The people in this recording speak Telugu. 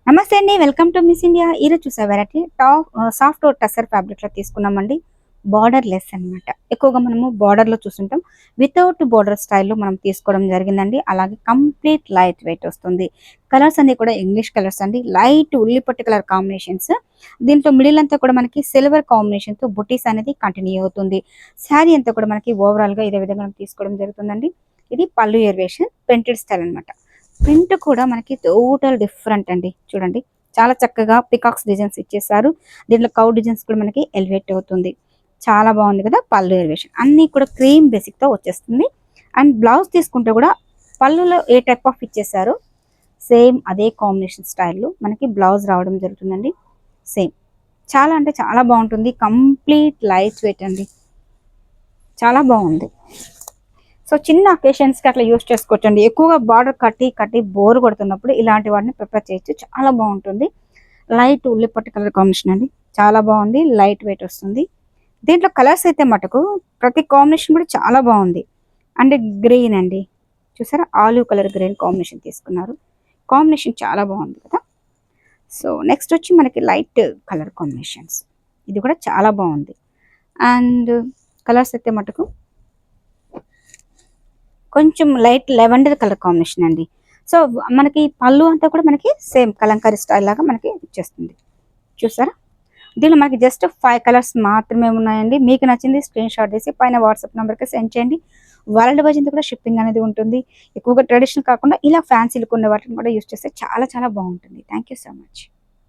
నమస్తే అండి. Welcome to miss India. ఈరోజు చూసే వెరైటీ టాప్ సాఫ్ట్ టసర్ ఫ్యాబ్రిక్లో తీసుకున్నామండి. బార్డర్ లెస్ అనమాట. ఎక్కువగా మనము బార్డర్లో చూస్తుంటాం. వితౌట్ బార్డర్ స్టైల్లో మనం తీసుకోవడం జరిగిందండి. అలాగే కంప్లీట్ లైట్ వెయిట్ వస్తుంది. కలర్స్ అన్ని కూడా ఇంగ్లీష్ కలర్స్ అండి. లైట్ ఉల్లిపట్టు కలర్ కాంబినేషన్స్. దీంట్లో మిడిల్ అంతా కూడా మనకి సిల్వర్ కాంబినేషన్తో బుటీస్ అనేది కంటిన్యూ అవుతుంది. శారీ అంతా కూడా మనకి ఓవరాల్గా ఇదే విధంగా మనం తీసుకోవడం జరుగుతుందండి. ఇది పళ్ళు ఏరియేషన్ ప్రింటెడ్ స్టైల్ అనమాట. ప్రింట్ కూడా మనకి టోటల్ డిఫరెంట్ అండి. చూడండి చాలా చక్కగా పికాక్స్ డిజైన్స్ ఇచ్చేసారు. దీంట్లో కౌ డిజైన్స్ కూడా మనకి ఎలివేట్ అవుతుంది. చాలా బాగుంది కదా. పళ్ళు ఎలివేషన్ అన్ని కూడా క్రీమ్ బేసిక్ తో వచ్చేస్తుంది. అండ్ బ్లౌజ్ తీసుకుంటే కూడా పళ్ళులో ఏ టైప్ ఆఫ్ ఇచ్చేసారో సేమ్ అదే కాంబినేషన్ స్టైల్లో మనకి బ్లౌజ్ రావడం జరుగుతుందండి. సేమ్ చాలా అంటే చాలా బాగుంటుంది. కంప్లీట్ లైట్ వెయిట్ అండి. చాలా బాగుంది. సో చిన్న అకేషన్స్కి అట్లా యూస్ చేసుకోవచ్చండి. ఎక్కువగా బార్డర్ కట్టి బోర్ కొడుతున్నప్పుడు ఇలాంటి వాటిని ప్రిపేర్ చేయొచ్చు. చాలా బాగుంటుంది. లైట్ ఉల్లిపట్టు కలర్ కాంబినేషన్ అండి. చాలా బాగుంది. లైట్ వెయిట్ వస్తుంది. దీంట్లో కలర్స్ అయితే మటుకు ప్రతి కాంబినేషన్ కూడా చాలా బాగుంది. అండ్ గ్రీన్ అండి. చూసారా ఆలివ్ కలర్ గ్రీన్ కాంబినేషన్ తీసుకున్నారు. కాంబినేషన్ చాలా బాగుంది కదా. సో నెక్స్ట్ వచ్చి మనకి లైట్ కలర్ కాంబినేషన్స్. ఇది కూడా చాలా బాగుంది. అండ్ కలర్స్ అయితే మటుకు కొంచెం లైట్ లెవెండర్ కలర్ కాంబినేషన్ అండి. సో మనకి పళ్ళు అంతా కూడా మనకి సేమ్ కలంకారీ స్టైల్ లాగా మనకి వచ్చేస్తుంది. చూసారా దీనిలో మనకి జస్ట్ 5 కలర్స్ మాత్రమే ఉన్నాయండి. మీకు నచ్చింది స్క్రీన్ షాట్ తీసి పైన వాట్సాప్ నెంబర్కి సెండ్ చేయండి. వరల్డ్ వైజ్ కూడా షిప్పింగ్ అనేది ఉంటుంది. ఎక్కువగా ట్రెడిషనల్ కాకుండా ఇలా ఫ్యాన్సీ లుక్ ఉన్న వాటిని కూడా యూస్ చేస్తే చాలా చాలా బాగుంటుంది. Thank you so much.